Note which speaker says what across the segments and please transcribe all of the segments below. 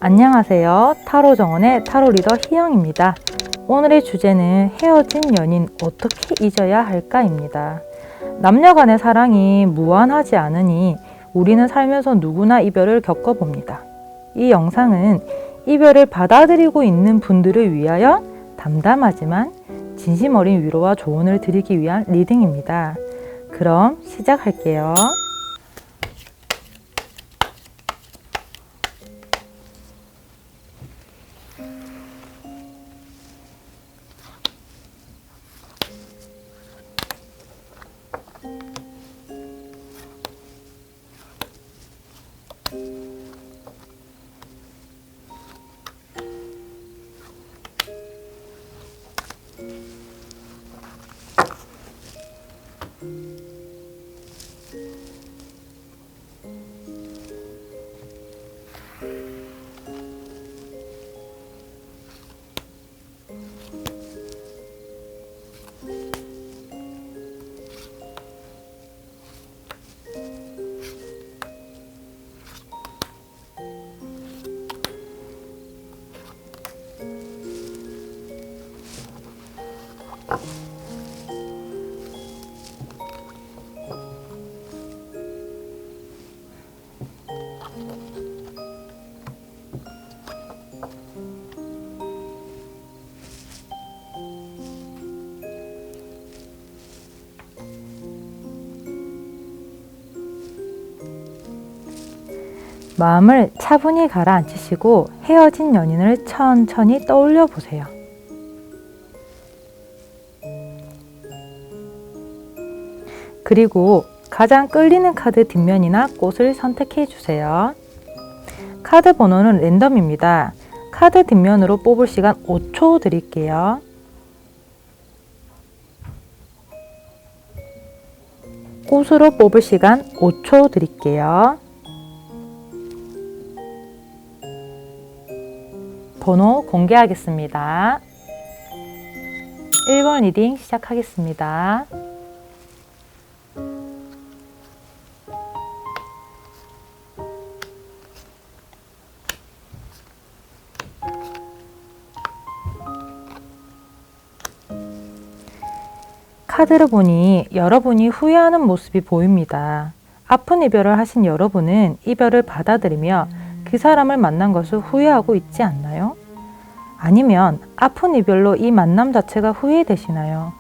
Speaker 1: 안녕하세요. 타로 정원의 타로 리더 희영입니다. 오늘의 주제는 헤어진 연인 어떻게 잊어야 할까입니다. 남녀 간의 사랑이 무한하지 않으니 우리는 살면서 누구나 이별을 겪어봅니다. 이 영상은 이별을 받아들이고 있는 분들을 위하여 담담하지만 진심 어린 위로와 조언을 드리기 위한 리딩입니다. 그럼 시작할게요. 마음을 차분히 가라앉히시고 헤어진 연인을 천천히 떠올려 보세요. 그리고 가장 끌리는 카드 뒷면이나 꽃을 선택해 주세요. 카드 번호는 랜덤입니다. 카드 뒷면으로 뽑을 시간 5초 드릴게요. 꽃으로 뽑을 시간 5초 드릴게요. 번호 공개하겠습니다. 1번 리딩 시작하겠습니다. 카드를 보니 여러분이 후회하는 모습이 보입니다. 아픈 이별을 하신 여러분은 이별을 받아들이며 그 사람을 만난 것을 후회하고 있지 않나요? 아니면 아픈 이별로 이 만남 자체가 후회되시나요?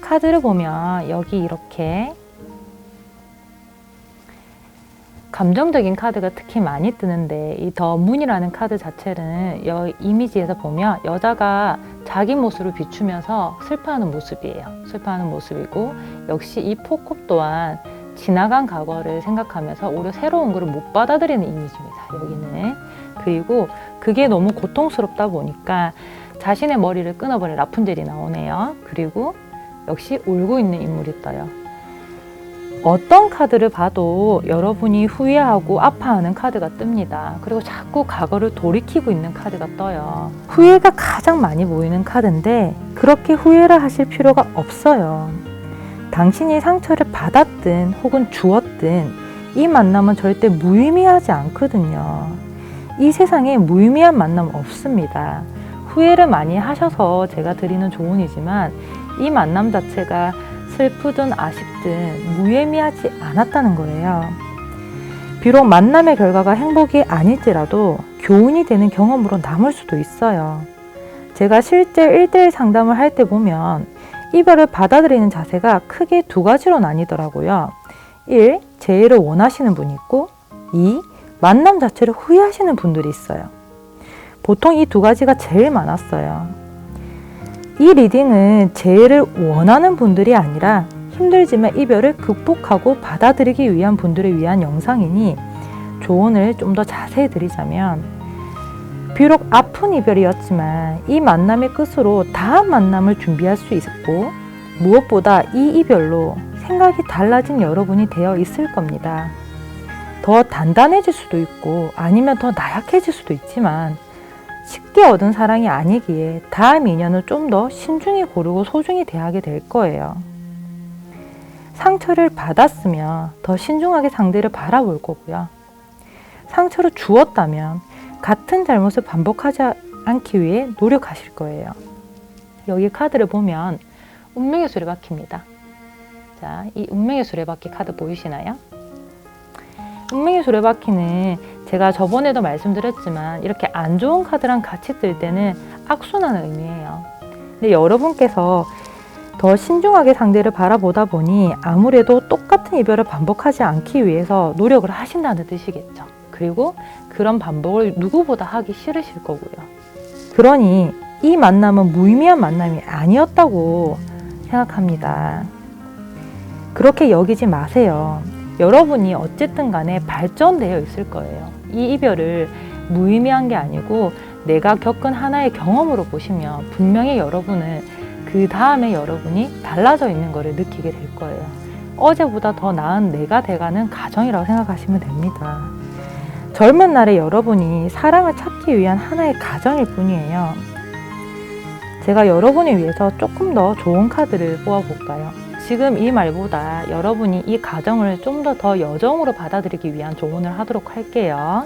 Speaker 1: 카드를 보면 여기 이렇게 감정적인 카드가 특히 많이 뜨는데 이 더 문이라는 카드 자체는 이미지에서 보면 여자가 자기 모습을 비추면서 슬퍼하는 모습이에요. 슬퍼하는 모습이고 역시 이 포컵 또한 지나간 과거를 생각하면서 오히려 새로운 것을 못 받아들이는 이미지입니다. 여기는. 그리고 그게 너무 고통스럽다 보니까 자신의 머리를 끊어버린 라푼젤이 나오네요. 그리고 역시 울고 있는 인물이 떠요. 어떤 카드를 봐도 여러분이 후회하고 아파하는 카드가 뜹니다. 그리고 자꾸 과거를 돌이키고 있는 카드가 떠요. 후회가 가장 많이 보이는 카드인데 그렇게 후회를 하실 필요가 없어요. 당신이 상처를 받았든 혹은 주었든 이 만남은 절대 무의미하지 않거든요. 이 세상에 무의미한 만남 없습니다. 후회를 많이 하셔서 제가 드리는 조언이지만 이 만남 자체가 슬프든 아쉽든 무의미하지 않았다는 거예요. 비록 만남의 결과가 행복이 아닐지라도 교훈이 되는 경험으로 남을 수도 있어요. 제가 실제 1대1 상담을 할 때 보면 이별을 받아들이는 자세가 크게 두 가지로 나뉘더라고요. 1. 재회를 원하시는 분이 있고 2. 만남 자체를 후회하시는 분들이 있어요. 보통 이 두 가지가 제일 많았어요. 이 리딩은 재회를 원하는 분들이 아니라 힘들지만 이별을 극복하고 받아들이기 위한 분들을 위한 영상이니 조언을 좀 더 자세히 드리자면 비록 아픈 이별이었지만 이 만남의 끝으로 다음 만남을 준비할 수 있고 무엇보다 이 이별로 생각이 달라진 여러분이 되어 있을 겁니다. 더 단단해질 수도 있고 아니면 더 나약해질 수도 있지만 쉽게 얻은 사랑이 아니기에 다음 인연을 좀 더 신중히 고르고 소중히 대하게 될 거예요. 상처를 받았으면 더 신중하게 상대를 바라볼 거고요. 상처를 주었다면 같은 잘못을 반복하지 않기 위해 노력하실 거예요. 여기 카드를 보면 운명의 수레바퀴입니다. 자, 이 운명의 수레바퀴 카드 보이시나요? 운명의 수레바퀴는 제가 저번에도 말씀드렸지만 이렇게 안 좋은 카드랑 같이 뜰 때는 악순환의 의미예요. 근데 여러분께서 더 신중하게 상대를 바라보다 보니 아무래도 똑같은 이별을 반복하지 않기 위해서 노력을 하신다는 뜻이겠죠. 그리고 그런 반복을 누구보다 하기 싫으실 거고요. 그러니 이 만남은 무의미한 만남이 아니었다고 생각합니다. 그렇게 여기지 마세요. 여러분이 어쨌든 간에 발전되어 있을 거예요. 이 이별을 무의미한 게 아니고 내가 겪은 하나의 경험으로 보시면 분명히 여러분은 그 다음에 여러분이 달라져 있는 것을 느끼게 될 거예요. 어제보다 더 나은 내가 돼가는 과정이라고 생각하시면 됩니다. 젊은 날에 여러분이 사랑을 찾기 위한 하나의 과정일 뿐이에요. 제가 여러분을 위해서 조금 더 좋은 카드를 뽑아볼까요? 지금 이 말보다 여러분이 이 과정을 좀 더 여정으로 받아들이기 위한 조언을 하도록 할게요.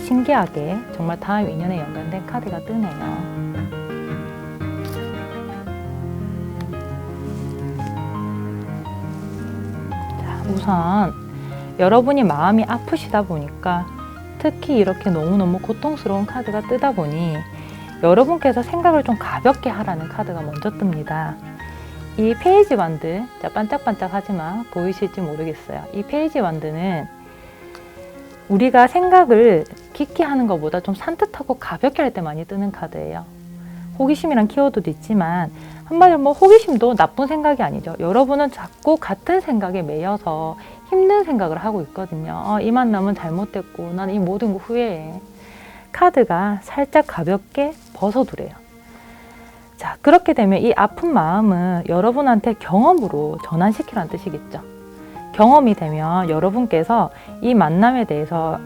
Speaker 1: 신기하게 정말 다음 인연에 연관된 카드가 뜨네요. 우선 여러분이 마음이 아프시다 보니까 특히 이렇게 너무너무 고통스러운 카드가 뜨다 보니 여러분께서 생각을 좀 가볍게 하라는 카드가 먼저 뜹니다. 이 페이지 완드, 반짝반짝하지만 보이실지 모르겠어요. 이 페이지 완드는 우리가 생각을 깊게 하는 것보다 좀 산뜻하고 가볍게 할 때 많이 뜨는 카드예요. 호기심이란 키워드도 있지만 한마디로 호기심도 나쁜 생각이 아니죠. 여러분은 자꾸 같은 생각에 매여서 힘든 생각을 하고 있거든요. 이 만남은 잘못됐고 나는 이 모든 거 후회해. 카드가 살짝 가볍게 벗어두래요. 자, 그렇게 되면 이 아픈 마음은 여러분한테 경험으로 전환시키라는 뜻이겠죠. 경험이 되면 여러분께서 이 만남에 대해서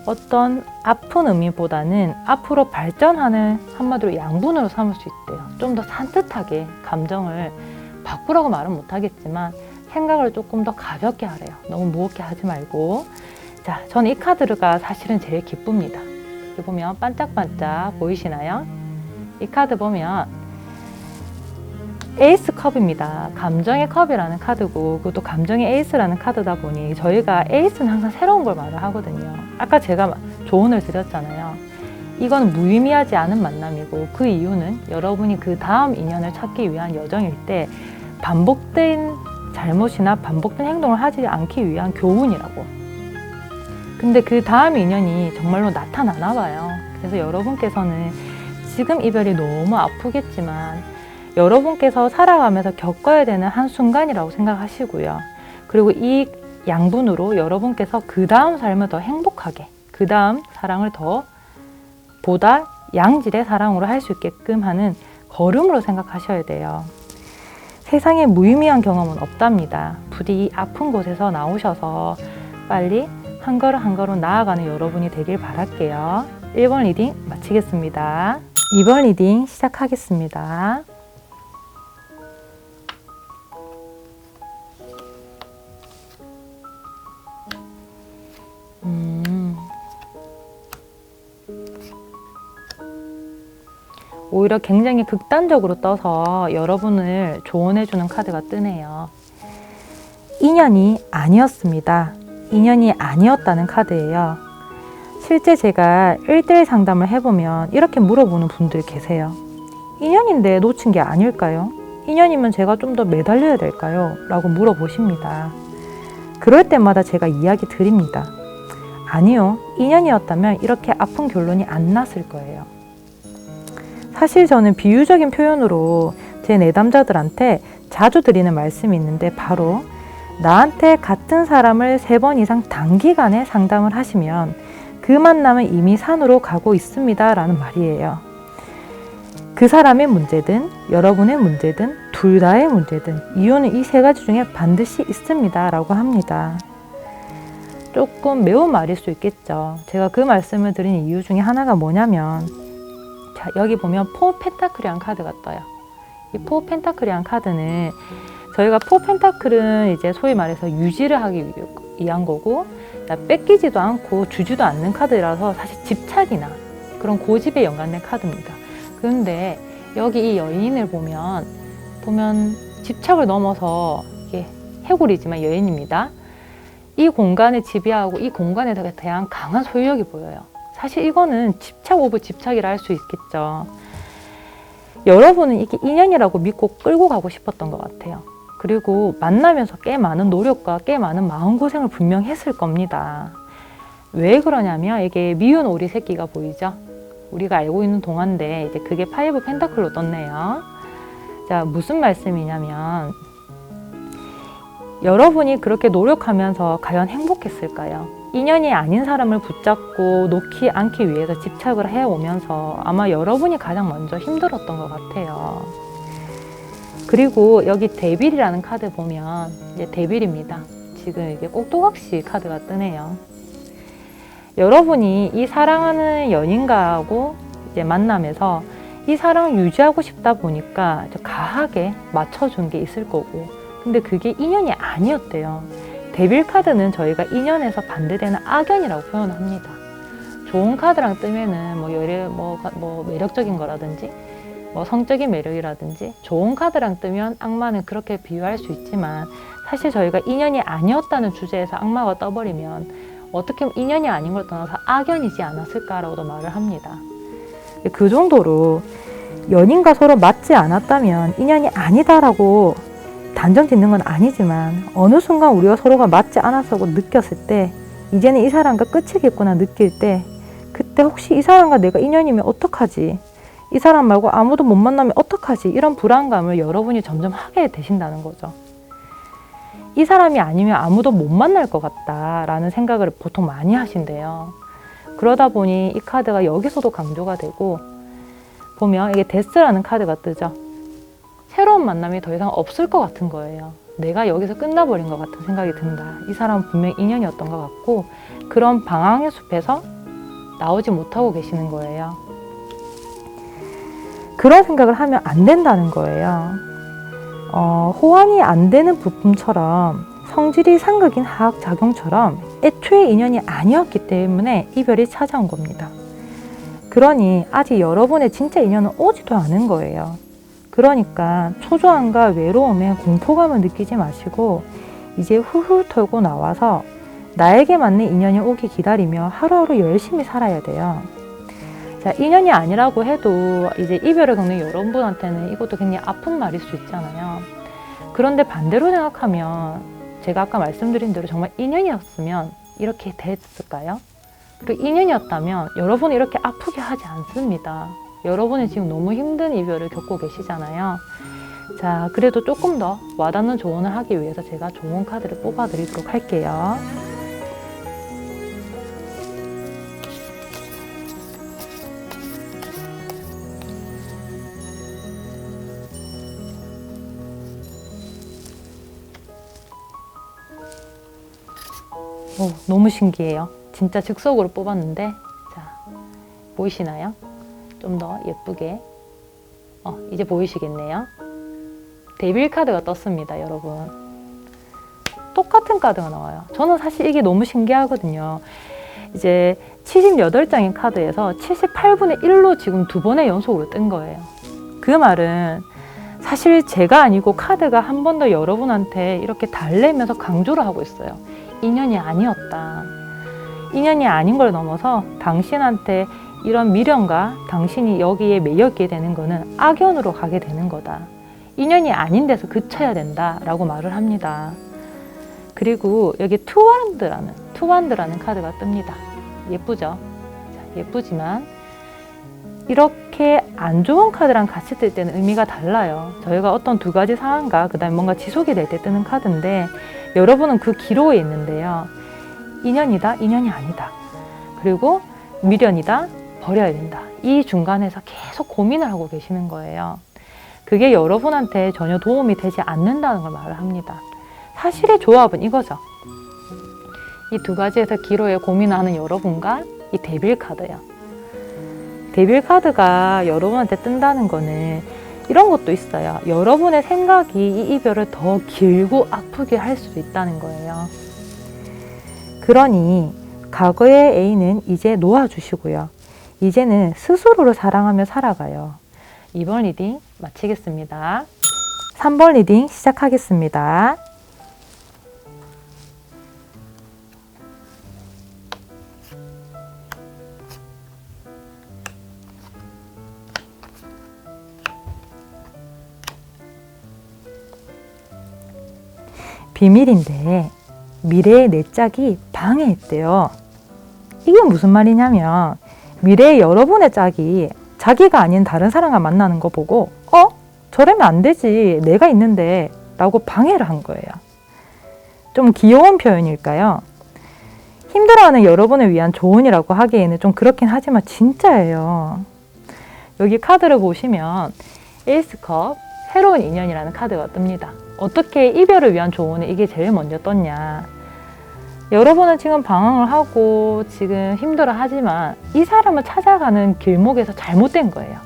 Speaker 1: 어떤 아픈 의미보다는 앞으로 발전하는 한마디로 양분으로 삼을 수 있대요. 좀 더 산뜻하게 감정을 바꾸라고 말은 못하겠지만 생각을 조금 더 가볍게 하래요. 너무 무겁게 하지 말고. 자, 저는 이 카드가 사실은 제일 기쁩니다. 여기 보면 반짝반짝 보이시나요? 이 카드 보면 에이스 컵입니다. 감정의 컵이라는 카드고 그것도 감정의 에이스라는 카드다 보니 저희가 에이스는 항상 새로운 걸 말을 하거든요. 아까 제가 조언을 드렸잖아요. 이건 무의미하지 않은 만남이고 그 이유는 여러분이 그 다음 인연을 찾기 위한 여정일 때 반복된 잘못이나 반복된 행동을 하지 않기 위한 교훈이라고. 근데 그 다음 인연이 정말로 나타나나 봐요. 그래서 여러분께서는 지금 이별이 너무 아프겠지만 여러분께서 살아가면서 겪어야 되는 한순간이라고 생각하시고요. 그리고 이 양분으로 여러분께서 그 다음 삶을 더 행복하게, 그 다음 사랑을 더 보다 양질의 사랑으로 할 수 있게끔 하는 걸음으로 생각하셔야 돼요. 세상에 무의미한 경험은 없답니다. 부디 이 아픈 곳에서 나오셔서 빨리 한 걸음 한 걸음 나아가는 여러분이 되길 바랄게요. 1번 리딩 마치겠습니다. 2번 리딩 시작하겠습니다. 오히려 굉장히 극단적으로 떠서 여러분을 조언해주는 카드가 뜨네요. 인연이 아니었습니다. 인연이 아니었다는 카드예요. 실제 제가 1대1 상담을 해보면 이렇게 물어보는 분들이 계세요. 인연인데 놓친 게 아닐까요? 인연이면 제가 좀 더 매달려야 될까요? 라고 물어보십니다. 그럴 때마다 제가 이야기 드립니다. 아니요, 인연이었다면 이렇게 아픈 결론이 안 났을 거예요. 사실 저는 비유적인 표현으로 제 내담자들한테 자주 드리는 말씀이 있는데 바로 나한테 같은 사람을 3번 이상 단기간에 상담을 하시면 그 만남은 이미 산으로 가고 있습니다 라는 말이에요. 그 사람의 문제든 여러분의 문제든 둘 다의 문제든 이유는 이 3가지 중에 반드시 있습니다 라고 합니다. 조금 매운 말일 수 있겠죠. 제가 그 말씀을 드린 이유 중에 하나가 뭐냐면, 자, 여기 보면 포 펜타클이라는 카드가 떠요. 이 포 펜타클이라는 카드는 저희가 포 펜타클은 이제 소위 말해서 유지를 하기 위한 거고, 뺏기지도 않고 주지도 않는 카드라서 사실 집착이나 그런 고집에 연관된 카드입니다. 그런데 여기 이 여인을 보면 집착을 넘어서 이게 해골이지만 여인입니다. 이 공간을 지배하고 이 공간에 대한 강한 소유욕이 보여요. 사실 이거는 집착 오브 집착이라 할 수 있겠죠. 여러분은 이게 인연이라고 믿고 끌고 가고 싶었던 것 같아요. 그리고 만나면서 꽤 많은 노력과 꽤 많은 마음고생을 분명 했을 겁니다. 왜 그러냐면 이게 미운 오리 새끼가 보이죠? 우리가 알고 있는 동화인데 이제 그게 파이브 펜타클로 떴네요. 자, 무슨 말씀이냐면 여러분이 그렇게 노력하면서 과연 행복했을까요? 인연이 아닌 사람을 붙잡고 놓지 않기 위해서 집착을 해오면서 아마 여러분이 가장 먼저 힘들었던 것 같아요. 그리고 여기 데빌이라는 카드 보면 이제 데빌입니다. 지금 이게 꼭두각시 카드가 뜨네요. 여러분이 이 사랑하는 연인과하고 이제 만나면서 이 사랑을 유지하고 싶다 보니까 가하게 맞춰준 게 있을 거고, 근데 그게 인연이 아니었대요. 데빌 카드는 저희가 인연에서 반대되는 악연이라고 표현을 합니다. 좋은 카드랑 뜨면은 뭐 매력적인 거라든지 뭐 성적인 매력이라든지 좋은 카드랑 뜨면 악마는 그렇게 비유할 수 있지만, 사실 저희가 인연이 아니었다는 주제에서 악마가 떠버리면 어떻게 보면 인연이 아닌 걸 떠나서 악연이지 않았을까라고도 말을 합니다. 그 정도로 연인과 서로 맞지 않았다면 인연이 아니다라고 단정 짓는 건 아니지만, 어느 순간 우리가 서로가 맞지 않았다고 느꼈을 때, 이제는 이 사람과 끝이겠구나 느낄 때, 그때 혹시 이 사람과 내가 인연이면 어떡하지? 이 사람 말고 아무도 못 만나면 어떡하지? 이런 불안감을 여러분이 점점 하게 되신다는 거죠. 이 사람이 아니면 아무도 못 만날 것 같다라는 생각을 보통 많이 하신대요. 그러다 보니 이 카드가 여기서도 강조가 되고, 보면 이게 데스라는 카드가 뜨죠. 새로운 만남이 더 이상 없을 것 같은 거예요. 내가 여기서 끝나버린 것 같은 생각이 든다. 이 사람은 분명 인연이었던 것 같고, 그런 방황의 숲에서 나오지 못하고 계시는 거예요. 그런 생각을 하면 안 된다는 거예요. 호환이 안 되는 부품처럼, 성질이 상극인 하악 작용처럼 애초에 인연이 아니었기 때문에 이별이 찾아온 겁니다. 그러니 아직 여러분의 진짜 인연은 오지도 않은 거예요. 그러니까 초조함과 외로움에 공포감을 느끼지 마시고 이제 훌훌 털고 나와서 나에게 맞는 인연이 오기 기다리며 하루하루 열심히 살아야 돼요. 자, 인연이 아니라고 해도 이제 이별을 겪는 여러분한테는 이것도 굉장히 아픈 말일 수 있잖아요. 그런데 반대로 생각하면 제가 아까 말씀드린 대로 정말 인연이었으면 이렇게 됐을까요? 그 인연이었다면 여러분이 이렇게 아프게 하지 않습니다. 여러분이 지금 너무 힘든 이별을 겪고 계시잖아요. 자, 그래도 조금 더 와닿는 조언을 하기 위해서 제가 좋은 카드를 뽑아드리도록 할게요. 너무 신기해요. 진짜 즉석으로 뽑았는데, 자, 보이시나요? 좀 더 예쁘게 이제 보이시겠네요. 데빌 카드가 떴습니다, 여러분. 똑같은 카드가 나와요. 저는 사실 이게 너무 신기하거든요. 이제 78장의 카드에서 78분의 1로 지금 2번의 연속으로 뜬 거예요. 그 말은 사실 제가 아니고 카드가 한 번 더 여러분한테 이렇게 달래면서 강조를 하고 있어요. 인연이 아니었다. 인연이 아닌 걸 넘어서 당신한테 이런 미련과 당신이 여기에 매였게 되는 거는 악연으로 가게 되는 거다. 인연이 아닌 데서 그쳐야 된다 라고 말을 합니다. 그리고 여기 투완드라는 카드가 뜹니다. 예쁘죠? 자, 예쁘지만 이렇게 안 좋은 카드랑 같이 뜰 때는 의미가 달라요. 저희가 어떤 두 가지 상황과 그 다음에 뭔가 지속이 될 때 뜨는 카드인데, 여러분은 그 기로에 있는데요. 인연이다, 인연이 아니다. 그리고 미련이다, 버려야 된다. 이 중간에서 계속 고민을 하고 계시는 거예요. 그게 여러분한테 전혀 도움이 되지 않는다는 걸 말을 합니다. 사실의 조합은 이거죠. 이 두 가지에서 기로에 고민하는 여러분과 이 데빌 카드요. 데빌 카드가 여러분한테 뜬다는 거는 이런 것도 있어요. 여러분의 생각이 이 이별을 더 길고 아프게 할 수도 있다는 거예요. 그러니 과거의 애인은 이제 놓아주시고요. 이제는 스스로를 사랑하며 살아가요. 2번 리딩 마치겠습니다. 3번 리딩 시작하겠습니다. 비밀인데 미래의 내 짝이 방해했대요. 이게 무슨 말이냐면 미래의 여러분의 짝이 자기가 아닌 다른 사람과 만나는 거 보고 저러면 안 되지, 내가 있는데 라고 방해를 한 거예요. 좀 귀여운 표현일까요? 힘들어하는 여러분을 위한 조언이라고 하기에는 좀 그렇긴 하지만 진짜예요. 여기 카드를 보시면 에이스컵 새로운 인연이라는 카드가 뜹니다. 어떻게 이별을 위한 조언에 이게 제일 먼저 떴냐. 여러분은 지금 방황을 하고 지금 힘들어 하지만 이 사람을 찾아가는 길목에서 잘못된 거예요.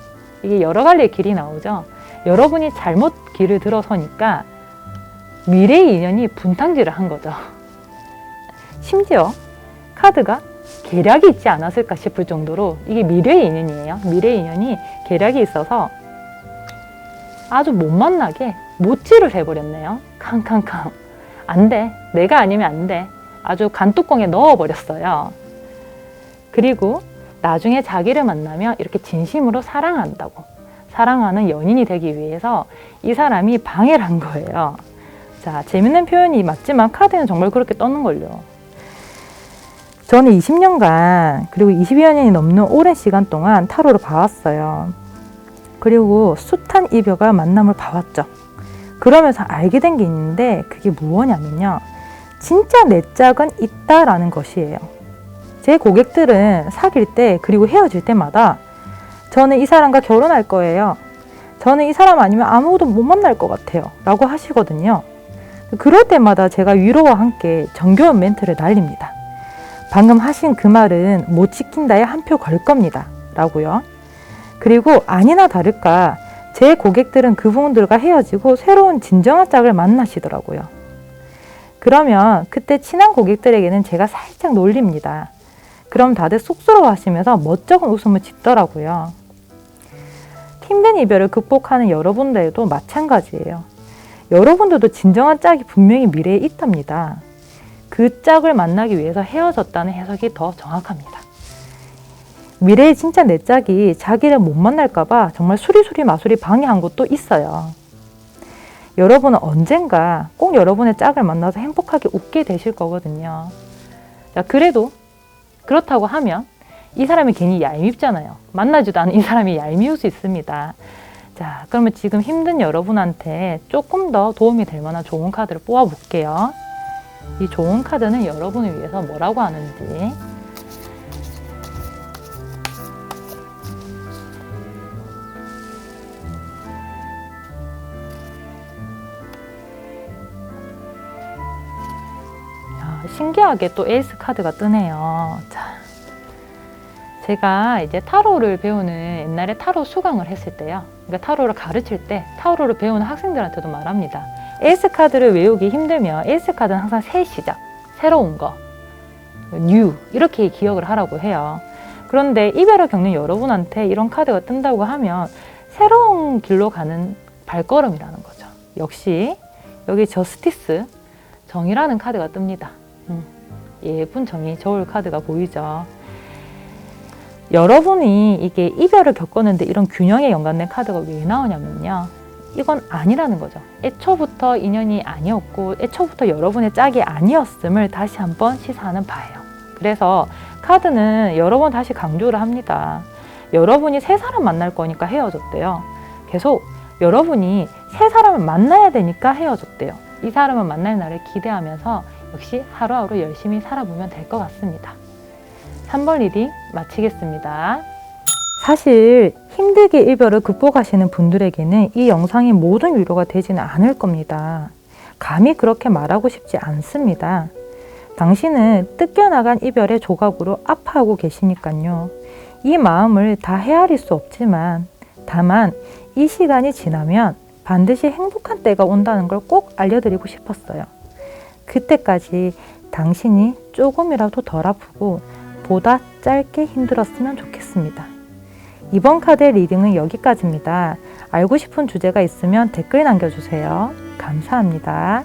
Speaker 1: 이게 여러 갈래의 길이 나오죠. 여러분이 잘못 길을 들어서니까 미래의 인연이 분탕질을 한 거죠. 심지어 카드가 계략이 있지 않았을까 싶을 정도로 이게 미래의 인연이에요. 미래의 인연이 계략이 있어서 아주 못 만나게 못질을 해버렸네요. 캉캉캉. 안 돼. 내가 아니면 안 돼. 아주 간뚜껑에 넣어버렸어요. 그리고 나중에 자기를 만나면 이렇게 진심으로 사랑한다고. 사랑하는 연인이 되기 위해서 이 사람이 방해를 한 거예요. 자, 재밌는 표현이 맞지만 카드는 정말 그렇게 떴는걸요. 저는 20년간 그리고 20여 년이 넘는 오랜 시간 동안 타로를 봐왔어요. 그리고 숱한 이별과 만남을 봐왔죠. 그러면서 알게 된 게 있는데 그게 무엇냐면요. 진짜 내 짝은 있다라는 것이에요. 제 고객들은 사귈 때 그리고 헤어질 때마다 저는 이 사람과 결혼할 거예요. 저는 이 사람 아니면 아무도 못 만날 것 같아요. 라고 하시거든요. 그럴 때마다 제가 위로와 함께 정겨운 멘트를 날립니다. 방금 하신 그 말은 못 지킨다에 한 표 걸 겁니다. 라고요. 그리고 아니나 다를까 제 고객들은 그분들과 헤어지고 새로운 진정한 짝을 만나시더라고요. 그러면 그때 친한 고객들에게는 제가 살짝 놀립니다. 그럼 다들 쑥스러워 하시면서 멋쩍은 웃음을 짓더라고요. 힘든 이별을 극복하는 여러분들도 마찬가지예요. 여러분들도 진정한 짝이 분명히 미래에 있답니다. 그 짝을 만나기 위해서 헤어졌다는 해석이 더 정확합니다. 미래에 진짜 내 짝이 자기를 못 만날까봐 정말 수리수리 마수리 방해한 것도 있어요. 여러분은 언젠가 꼭 여러분의 짝을 만나서 행복하게 웃게 되실 거거든요. 자, 그래도 그렇다고 하면 이 사람이 괜히 얄밉잖아요. 만나지도 않은 이 사람이 얄미울 수 있습니다. 자, 그러면 지금 힘든 여러분한테 조금 더 도움이 될 만한 좋은 카드를 뽑아볼게요. 이 좋은 카드는 여러분을 위해서 뭐라고 하는지. 신기하게 또 에이스 카드가 뜨네요. 자, 제가 이제 타로를 배우는 옛날에 타로 수강을 했을 때요. 그러니까 타로를 가르칠 때 타로를 배우는 학생들한테도 말합니다. 에이스 카드를 외우기 힘들면 에이스 카드는 항상 새 시작, 새로운 거, 뉴 이렇게 기억을 하라고 해요. 그런데 이별을 겪는 여러분한테 이런 카드가 뜬다고 하면 새로운 길로 가는 발걸음이라는 거죠. 역시 여기 저스티스, 정의라는 카드가 뜹니다. 예쁜 정의, 저울 카드가 보이죠. 여러분이 이게 이별을 겪었는데 이런 균형에 연관된 카드가 왜 나오냐면요. 이건 아니라는 거죠. 애초부터 인연이 아니었고 애초부터 여러분의 짝이 아니었음을 다시 한번 시사하는 바예요. 그래서 카드는 여러 번 다시 강조를 합니다. 여러분이 새 사람 만날 거니까 헤어졌대요. 계속 여러분이 새 사람을 만나야 되니까 헤어졌대요. 이 사람을 만날 날을 기대하면서 역시 하루하루 열심히 살아보면 될 것 같습니다. 3번 리딩 마치겠습니다. 사실 힘들게 이별을 극복하시는 분들에게는 이 영상이 모든 위로가 되지는 않을 겁니다. 감히 그렇게 말하고 싶지 않습니다. 당신은 뜯겨나간 이별의 조각으로 아파하고 계시니까요. 이 마음을 다 헤아릴 수 없지만 다만 이 시간이 지나면 반드시 행복한 때가 온다는 걸 꼭 알려드리고 싶었어요. 그때까지 당신이 조금이라도 덜 아프고 보다 짧게 힘들었으면 좋겠습니다. 이번 카드의 리딩은 여기까지입니다. 알고 싶은 주제가 있으면 댓글 남겨주세요. 감사합니다.